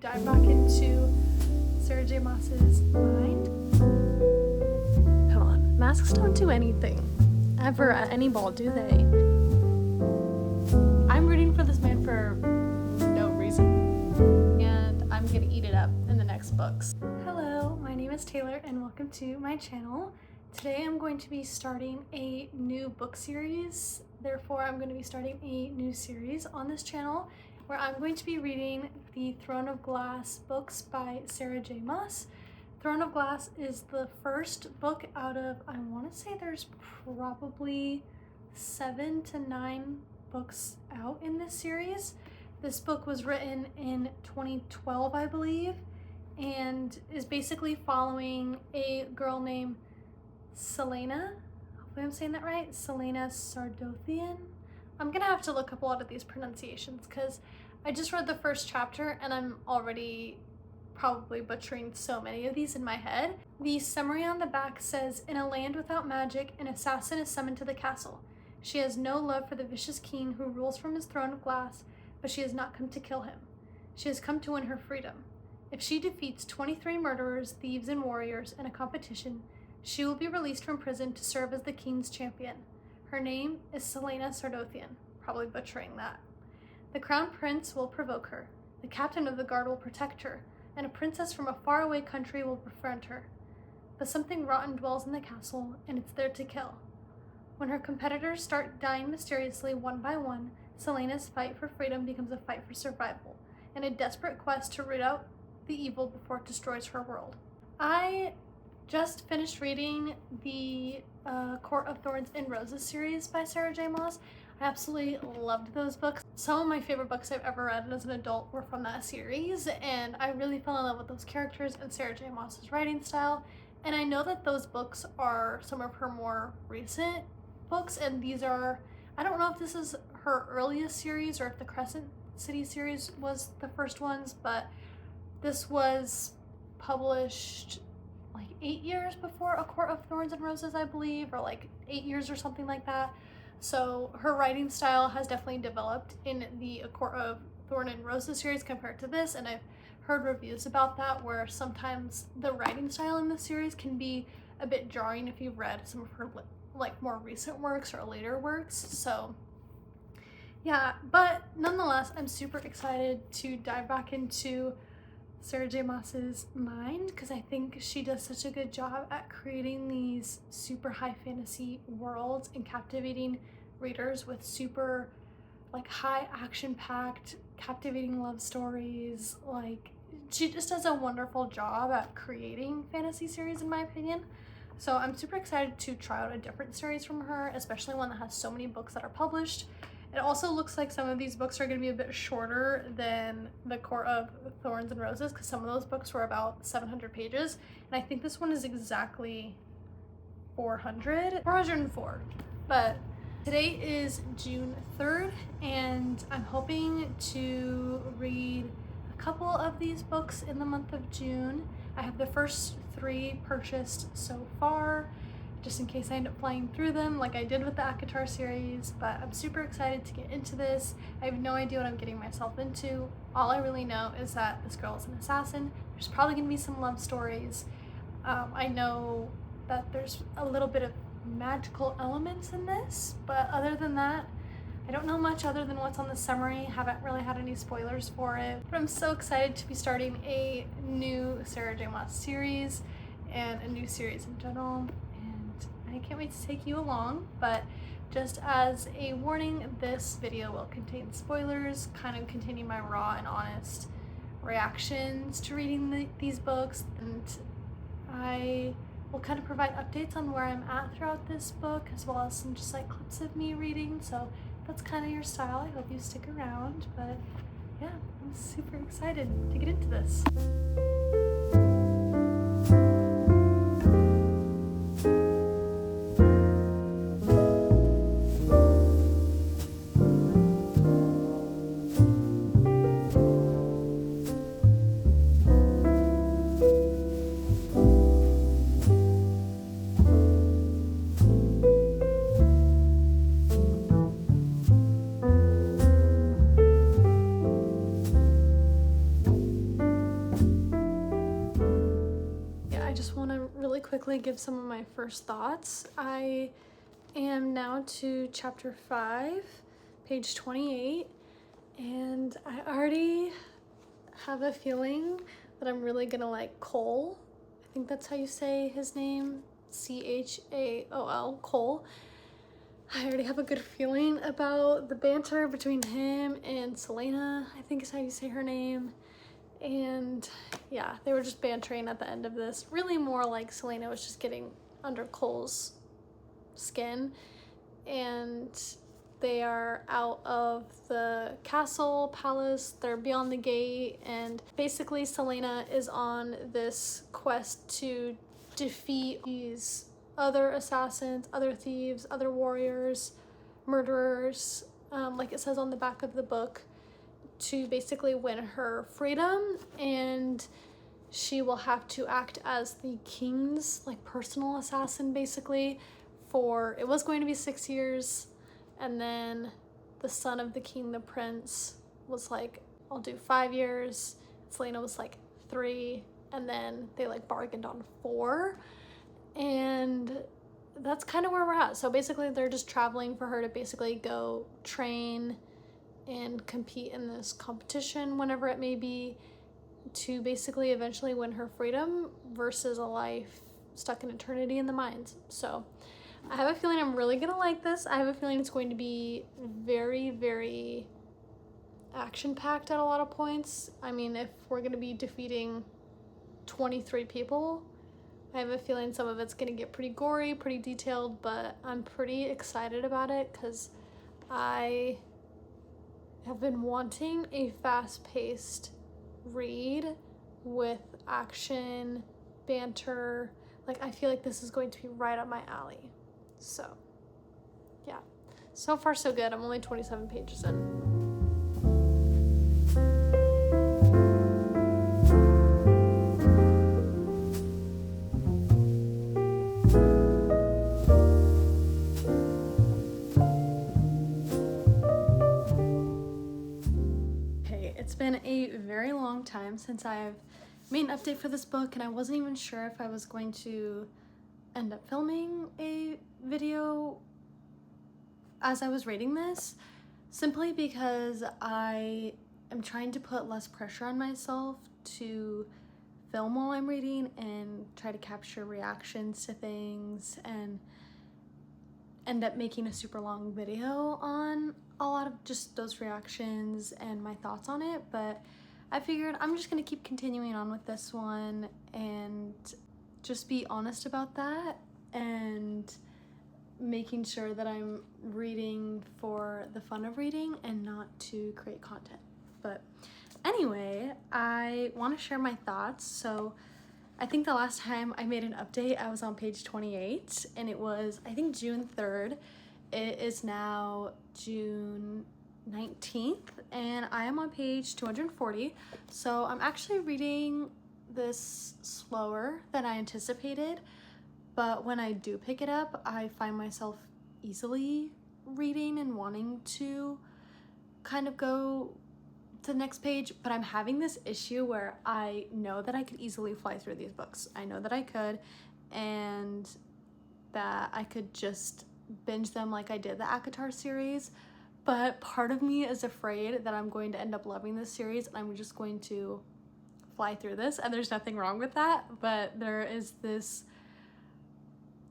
Dive back into Sarah J. Maas's mind. Come on, masks don't do anything. Ever at any ball, do they? I'm rooting for this man for no reason. And I'm gonna eat it up in the next books. Hello, my name is Taylor and welcome to my channel. Today I'm going to be starting a new book series. Therefore, I'm going to be starting a new series on this channel where I'm going to be reading the Throne of Glass books by Sarah J. Maas. Throne of Glass is the first book out of, I want to say there's probably 7 to 9 books out in this series. This book was written in 2012, I believe, and is basically following a girl named Celaena. Hopefully I'm saying that right. Celaena Sardothien. I'm gonna have to look up a lot of these pronunciations because I just read the first chapter and I'm already probably butchering so many of these in my head. The summary on the back says, in a land without magic, an assassin is summoned to the castle. She has no love for the vicious king who rules from his throne of glass, but she has not come to kill him. She has come to win her freedom. If she defeats 23 murderers, thieves, and warriors in a competition, she will be released from prison to serve as the king's champion. Her name is Celaena Sardothien, probably butchering that. The crown prince will provoke her, the captain of the guard will protect her, and a princess from a faraway country will befriend her. But something rotten dwells in the castle, and it's there to kill. When her competitors start dying mysteriously one by one, Celaena's fight for freedom becomes a fight for survival, and a desperate quest to root out the evil before it destroys her world. I just finished reading the Court of Thorns and Roses series by Sarah J. Maas. I absolutely loved those books. Some of my favorite books I've ever read as an adult were from that series, and I really fell in love with those characters and Sarah J. Maas's writing style. And I know that those books are some of her more recent books, and these are, I don't know if this is her earliest series or if the Crescent City series was the first ones, but this was published like 8 years before A Court of Thorns and Roses, I believe, or like 8 years or something like that. So her writing style has definitely developed in the A Court of Thorn and Roses series compared to this, and I've heard reviews about that where sometimes the writing style in this series can be a bit jarring if you've read some of her like more recent works or later works. So yeah, but nonetheless, I'm super excited to dive back into Sarah J. Maas's mind because I think she does such a good job at creating these super high fantasy worlds and captivating readers with super like high action packed captivating love stories. Like she just does a wonderful job at creating fantasy series in my opinion. So I'm super excited to try out a different series from her, especially one that has so many books that are published. It also looks like some of these books are going to be a bit shorter than the Court of Thorns and Roses because some of those books were about 700 pages, and I think this one is exactly 404. But today is June 3rd, and I'm hoping to read a couple of these books in the month of June. I have the first 3 purchased so far, just in case I end up flying through them like I did with the ACOTAR series, but I'm super excited to get into this. I have no idea what I'm getting myself into. All I really know is that this girl is an assassin. There's probably going to be some love stories. I know that there's a little bit of magical elements in this, but other than that, I don't know much other than what's on the summary. Haven't really had any spoilers for it, but I'm so excited to be starting a new Sarah J. Maas series and a new series in general. I can't wait to take you along, but just as a warning, this video will contain spoilers, kind of containing my raw and honest reactions to reading these books, and I will kind of provide updates on where I'm at throughout this book, as well as some just like clips of me reading, so if that's kind of your style, I hope you stick around, but yeah, I'm super excited to get into this. quickly give some of my first thoughts. I am now to chapter 5, page 28, and I already have a feeling that I'm really gonna like Cole. I think that's how you say his name, Chaol, Cole. I already have a good feeling about the banter between him and Celaena, I think is how you say her name. And yeah, they were just bantering at the end of this. Really more like Celaena was just getting under Cole's skin. And they are out of the castle, palace, they're beyond the gate, and basically Celaena is on this quest to defeat these other assassins, other thieves, other warriors, murderers, like it says on the back of the book, to basically win her freedom. And she will have to act as the king's like personal assassin basically for, it was going to be 6 years, and then the son of the king, the prince, was like, I'll do 5 years. Celaena was like 3, and then they like bargained on 4. And that's kind of where we're at. So basically they're just traveling for her to basically go train and compete in this competition, whenever it may be, to basically eventually win her freedom versus a life stuck in eternity in the mines. So I have a feeling I'm really gonna like this. I have a feeling it's going to be very, very action-packed at a lot of points. I mean, if we're gonna be defeating 23 people, I have a feeling some of it's gonna get pretty gory, pretty detailed, but I'm pretty excited about it because I have been wanting a fast-paced read with action, banter. Like, I feel like this is going to be right up my alley. So, yeah. So far, so good. I'm only 27 pages in. It's been a very long time since I've made an update for this book, and I wasn't even sure if I was going to end up filming a video as I was reading this, simply because I am trying to put less pressure on myself to film while I'm reading and try to capture reactions to things and end up making a super long video on a lot of just those reactions and my thoughts on it. But I figured I'm just gonna keep continuing on with this one and just be honest about that and making sure that I'm reading for the fun of reading and not to create content. But anyway, I want to share my thoughts. So I think the last time I made an update, I was on page 28, and it was, I think, June 3rd. It is now June 19th, and I am on page 240. So I'm actually reading this slower than I anticipated, but when I do pick it up, I find myself easily reading and wanting to kind of go to the next page. But I'm having this issue where I know that I could easily fly through these books. I know that I could, and that I could just binge them like I did the ACOTAR series, but part of me is afraid that I'm going to end up loving this series and I'm just going to fly through this, and there's nothing wrong with that, but there is this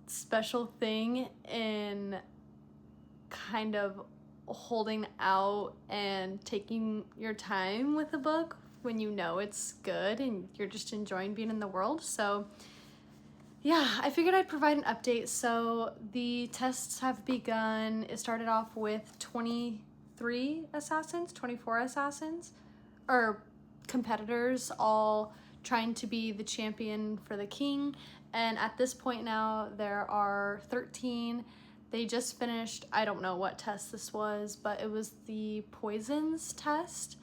special thing in kind of holding out and taking your time with a book when you know it's good and you're just enjoying being in the world. So yeah, I figured I'd provide an update. So the tests have begun. It started off with 23 assassins, 24 assassins, or competitors, all trying to be the champion for the king. And at this point now, there are 13. They just finished, I don't know what test this was, but it was the poisons test.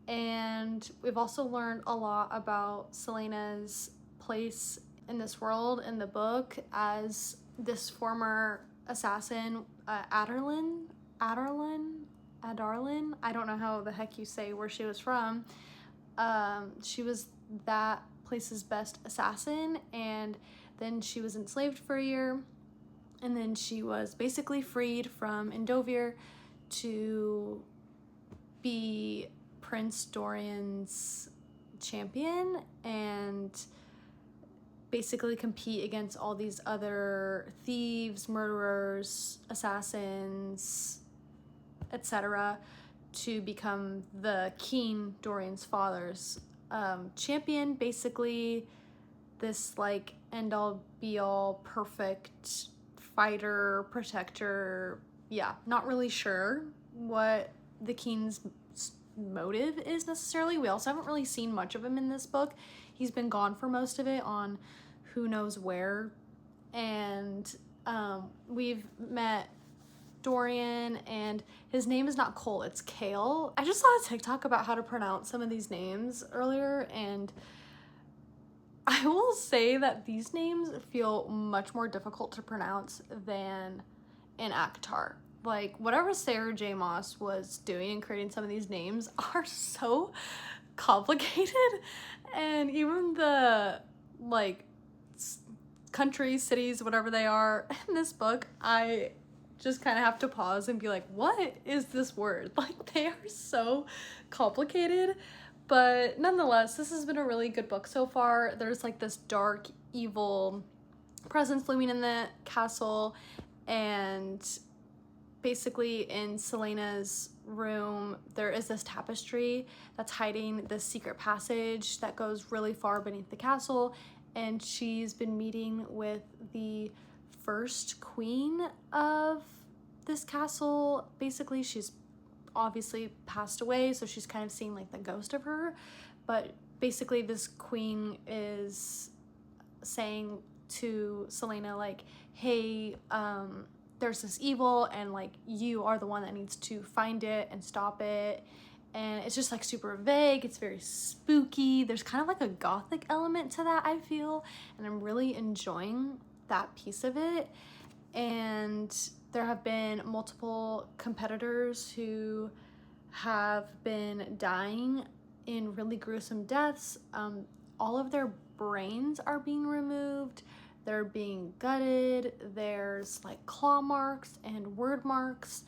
And we've also learned a lot about Celaena's place in this world in the book as this former assassin, Adarlan, I don't know how the heck you say where she was from. She was that place's best assassin, and then she was enslaved for a year, and then she was basically freed from Endovier to be Prince Dorian's champion and basically compete against all these other thieves, murderers, assassins, etc., to become the king, Dorian's father's champion. Basically this like end-all be-all perfect fighter, protector. Yeah, not really sure what the king's motive is necessarily. We also haven't really seen much of him in this book. He's been gone for most of it on who knows where. And we've met Dorian, and his name is not Cole, it's Kale. I just saw a TikTok about how to pronounce some of these names earlier, and I will say that these names feel much more difficult to pronounce than in ACOTAR. Like, whatever Sarah J. Maas was doing in creating some of these names are so complicated, and even the like countries, cities, whatever they are in this book, I just kind of have to pause and be like, what is this word? Like, they are so complicated. But nonetheless, this has been a really good book so far. There's like this dark, evil presence looming in the castle, and basically in Celaena's room there is this tapestry that's hiding this secret passage that goes really far beneath the castle, and she's been meeting with the first queen of this castle. Basically, she's obviously passed away, so she's kind of seeing like the ghost of her, but basically this queen is saying to Celaena like, hey, there's this evil, and like you are the one that needs to find it and stop it. And it's just like super vague, it's very spooky, there's kind of like a gothic element to that, I feel, and I'm really enjoying that piece of it. And there have been multiple competitors who have been dying in really gruesome deaths. All of their brains are being removed, they're being gutted, there's like claw marks and word marks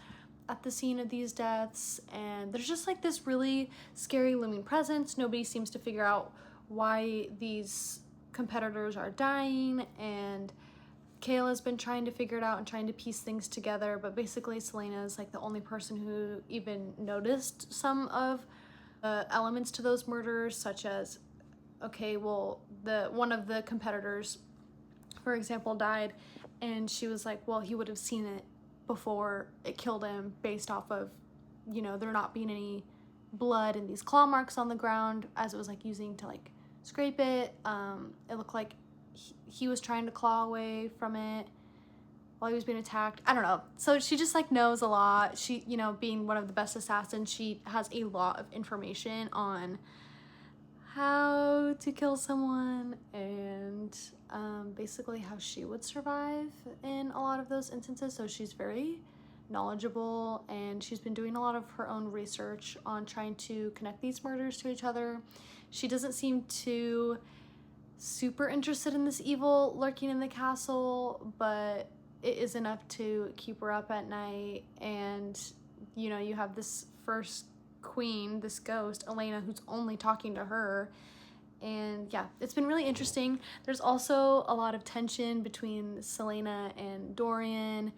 at the scene of these deaths, and there's just like this really scary looming presence. Nobody seems to figure out why these competitors are dying, and Kale has been trying to figure it out and trying to piece things together, but basically Celaena is like the only person who even noticed some of the elements to those murders, such as, okay, well, one of the competitors, for example, died, and she was like, well, he would have seen it before it killed him, based off of, you know, there not being any blood and these claw marks on the ground as it was like using to like scrape it. It looked like he was trying to claw away from it while he was being attacked. I don't know. So she just like knows a lot. She, you know, being one of the best assassins, she has a lot of information on how to kill someone, and basically how she would survive in a lot of those instances. So she's very knowledgeable, and she's been doing a lot of her own research on trying to connect these murders to each other. She doesn't seem too super interested in this evil lurking in the castle, but it is enough to keep her up at night. And you know, you have this first queen, this ghost, Elena, who's only talking to her. And yeah, it's been really interesting. There's also a lot of tension between Celaena and Dorian,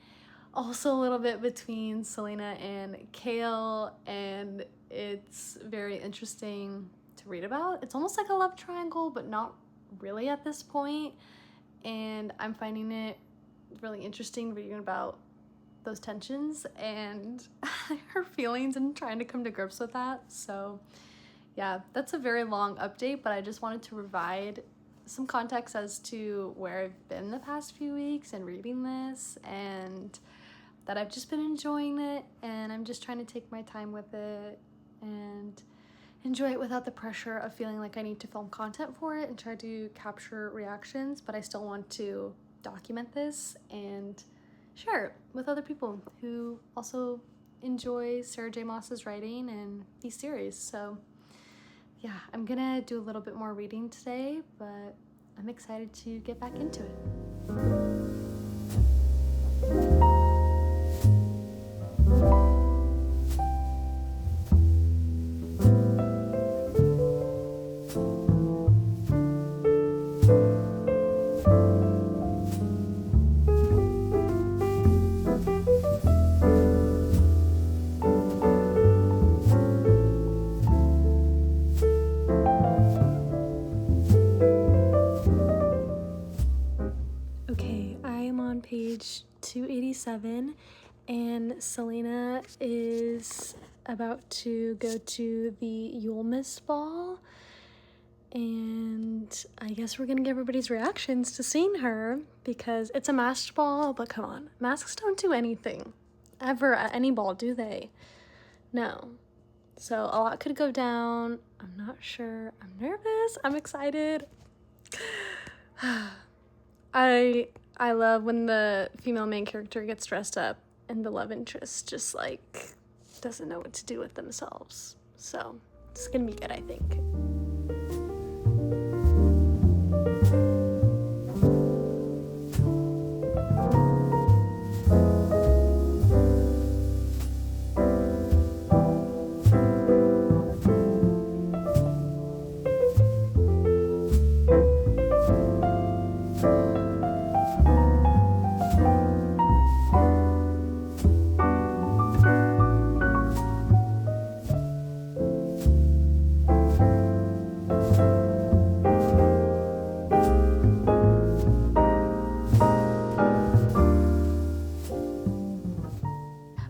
also a little bit between Celaena and Kale, and it's very interesting to read about. It's almost like a love triangle, but not really at this point, and I'm finding it really interesting reading about those tensions and her feelings and trying to come to grips with that. So yeah, that's a very long update, but I just wanted to provide some context as to where I've been the past few weeks and reading this, and that I've just been enjoying it, and I'm just trying to take my time with it and enjoy it without the pressure of feeling like I need to film content for it and try to capture reactions, but I still want to document this and share it with other people who also enjoy Sarah J. Maas's writing and these series. So yeah, I'm gonna do a little bit more reading today, but I'm excited to get back into it. Okay, I am on page 287, and Selena is about to go to the Yulmus ball, and I guess we're gonna get everybody's reactions to seeing her, because it's a masked ball, but come on, masks don't do anything, ever, at any ball, do they? No. So a lot could go down. I'm not sure. I'm nervous. I'm excited. I love when the female main character gets dressed up and the love interest just like doesn't know what to do with themselves. So it's gonna be good, I think.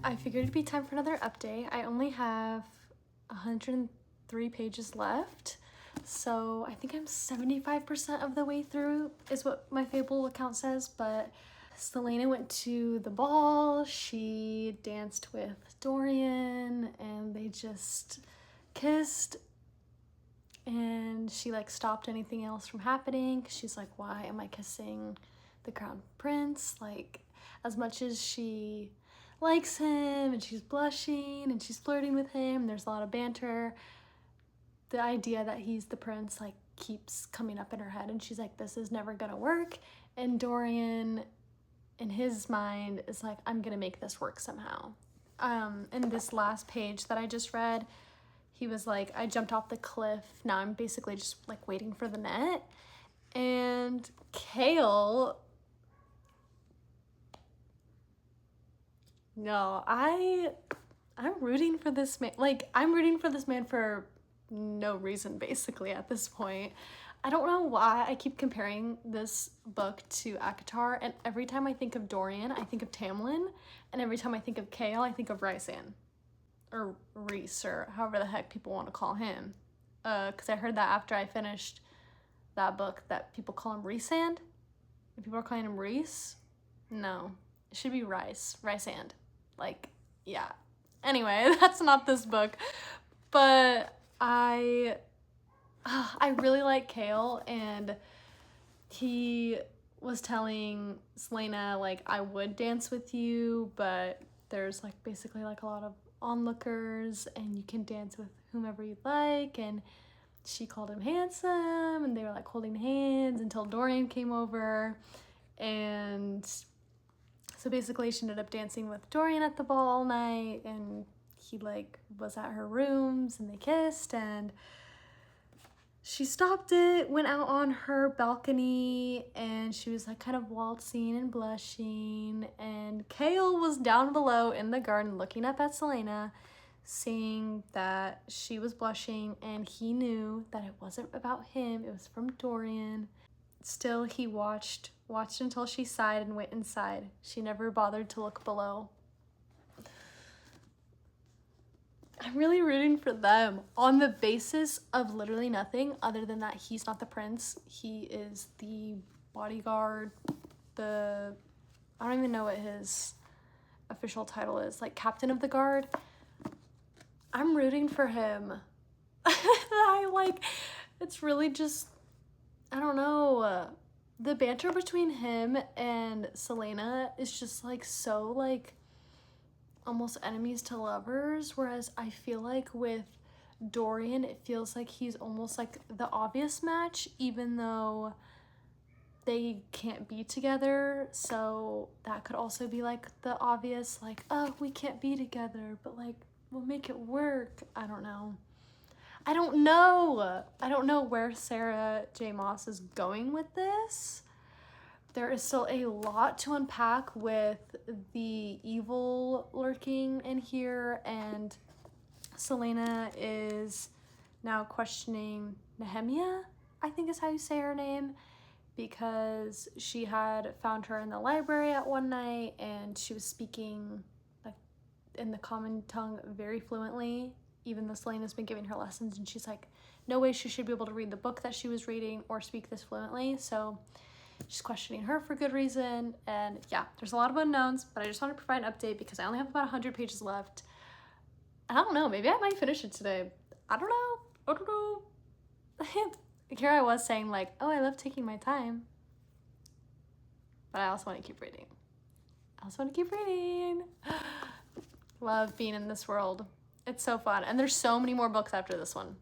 I figured it'd be time for another update. I only have 103 pages left, so I think I'm 75% of the way through is what my Fable account says, but Selena went to the ball, she danced with Dorian, and they just kissed, and she like stopped anything else from happening, 'cause she's like, why am I kissing the crown prince? Like, as much as she likes him and she's blushing and she's flirting with him, there's a lot of banter, the idea that he's the prince like keeps coming up in her head, and she's like, this is never gonna work. And Dorian, in his mind, is like, I'm gonna make this work somehow. In this last page that I just read, he was like, I jumped off the cliff, now I'm basically just like waiting for the net. And Chaol, no, I'm rooting for this man. Like, I'm rooting for this man for no reason, basically, at this point. I don't know why I keep comparing this book to ACOTAR, and every time I think of Dorian, I think of Tamlin, and every time I think of Chaol, I think of Rhysand. Or Rhys, or however the heck people want to call him. Because I heard that after I finished that book, that people call him Rhysand. People are calling him Rhys. No, it should be Rhysand. Like, yeah. Anyway, that's not this book. But I really like Chaol, and he was telling Selena, like, I would dance with you, but there's like basically like a lot of onlookers, and you can dance with whomever you'd like. And she called him handsome, and they were like holding hands until Dorian came over. And so basically she ended up dancing with Dorian at the ball all night, and he like was at her rooms, and they kissed, and she stopped it, went out on her balcony, and she was like kind of waltzing and blushing, and Chaol was down below in the garden looking up at Selena, seeing that she was blushing, and he knew that it wasn't about him, it was from Dorian. Still, he watched until she sighed and went inside. She never bothered to look below. I'm really rooting for them on the basis of literally nothing other than that he's not the prince. He is the bodyguard, I don't even know what his official title is, like captain of the guard. I'm rooting for him. It's really just, I don't know, the banter between him and Selena is just like so like almost enemies to lovers, whereas I feel like with Dorian, it feels like he's almost like the obvious match, even though they can't be together. So that could also be like the obvious, like, oh, we can't be together, but like, we'll make it work. I don't know. I don't know where Sarah J. Maas is going with this. There is still a lot to unpack with the evil lurking in here, and Celaena is now questioning Nehemia, I think is how you say her name, because she had found her in the library at one night and she was speaking like in the common tongue very fluently, even though Celaena's been giving her lessons, and she's like, no way she should be able to read the book that she was reading or speak this fluently. So she's questioning her for good reason. And yeah, there's a lot of unknowns, but I just want to provide an update because I only have about 100 pages left. I don't know, maybe I might finish it today. I don't know. Here I was saying like, oh, I love taking my time, but I also want to keep reading. Love being in this world. It's so fun. And there's so many more books after this one.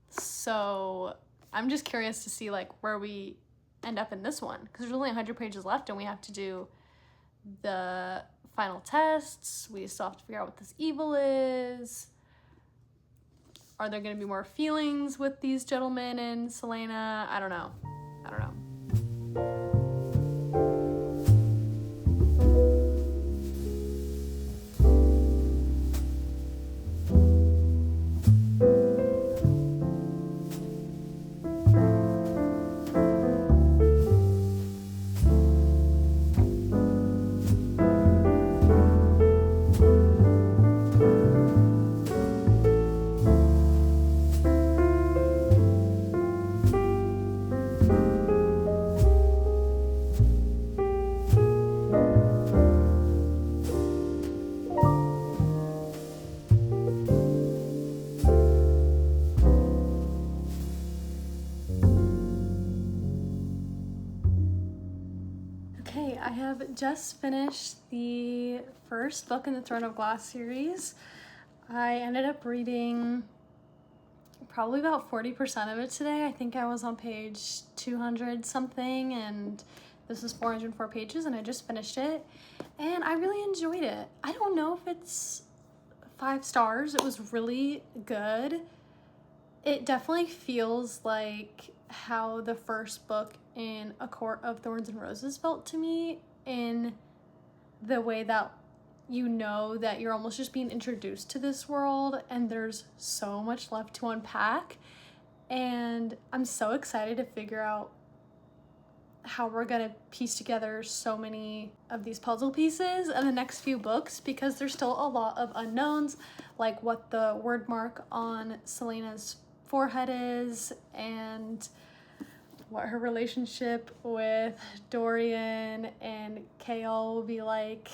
So I'm just curious to see like where we end up in this one, because there's only 100 pages left and we have to do the final tests. We still have to figure out what this evil is. Are there going to be more feelings with these gentlemen and Celaena? I don't know. Okay, I have just finished the first book in the Throne of Glass series. I ended up reading probably about 40% of it today. I think I was on page 200 something, and this is 404 pages, and I just finished it, and I really enjoyed it. I don't know if it's 5 stars. It was really good. It definitely feels like how the first book in A Court of Thorns and Roses felt to me, in the way that you know that you're almost just being introduced to this world and there's so much left to unpack. And I'm so excited to figure out how we're gonna piece together so many of these puzzle pieces in the next few books, because there's still a lot of unknowns, like what the word mark on Celaena's forehead is, and what her relationship with Dorian and Chaol will be like.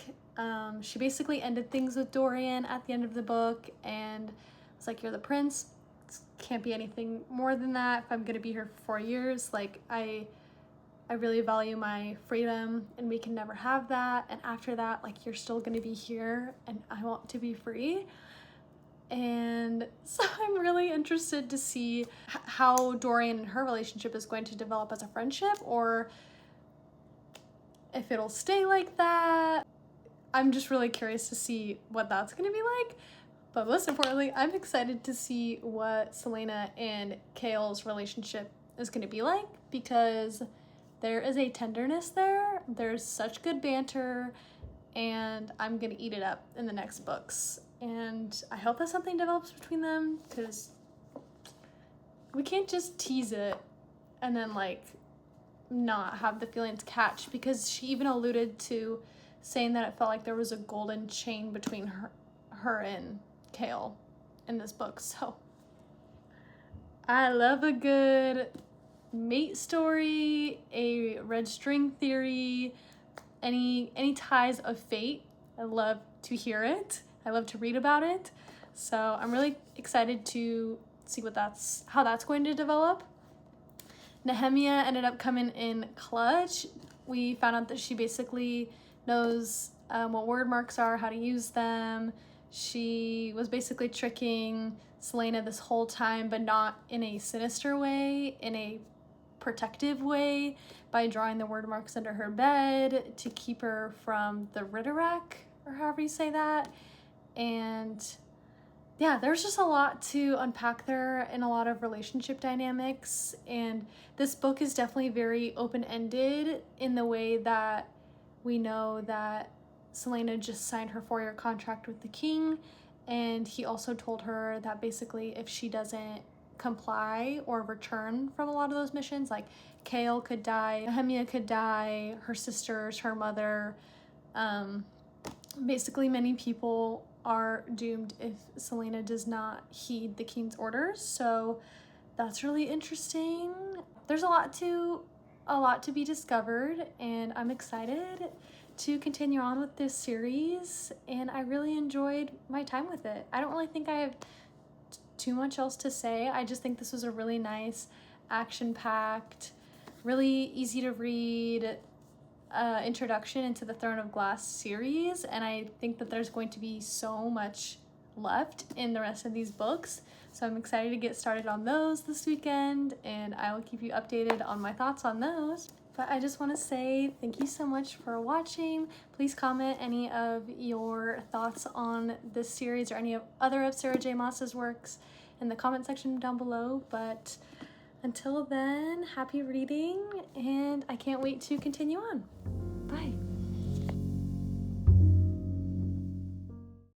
She basically ended things with Dorian at the end of the book and was like, you're the prince, can't be anything more than that. If I'm gonna be here for 4 years, like I really value my freedom and we can never have that, and after that, like, you're still gonna be here and I want to be free. And so I'm really interested to see how Dorian and her relationship is going to develop as a friendship, or if it'll stay like that. I'm just really curious to see what that's gonna be like. But most importantly, I'm excited to see what Celaena and Chaol's relationship is gonna be like, because there is a tenderness there. There's such good banter, and I'm gonna eat it up in the next books. And I hope that something develops between them, because we can't just tease it and then like not have the feelings catch, because she even alluded to saying that it felt like there was a golden chain between her and Chaol in this book. So I love a good mate story, a red string theory, any ties of fate. I love to hear it. I love to read about it. So I'm really excited to see how that's going to develop. Nehemia ended up coming in clutch. We found out that she basically knows what word marks are, how to use them. she was basically tricking Celaena this whole time, but not in a sinister way, in a protective way, by drawing the word marks under her bed to keep her from the Ridderak, or however you say that. And yeah, there's just a lot to unpack there and a lot of relationship dynamics. And this book is definitely very open-ended in the way that we know that Celaena just signed her 4-year contract with the king, and he also told her that basically if she doesn't comply or return from a lot of those missions, like Chaol could die, Nehemia could die, her sisters, her mother, basically many people are doomed if Celaena does not heed the king's orders. So that's really interesting. There's a lot to be discovered, and I'm excited to continue on with this series, and I really enjoyed my time with it. I don't really think I have too much else to say. I just think this was a really nice, action-packed, really easy to read introduction into the Throne of Glass series, and I think that there's going to be so much left in the rest of these books, so I'm excited to get started on those this weekend, and I will keep you updated on my thoughts on those. But I just want to say thank you so much for watching. Please comment any of your thoughts on this series or any of other of Sarah J. Maas's works in the comment section down below. But until then, happy reading, and I can't wait to continue on. Bye.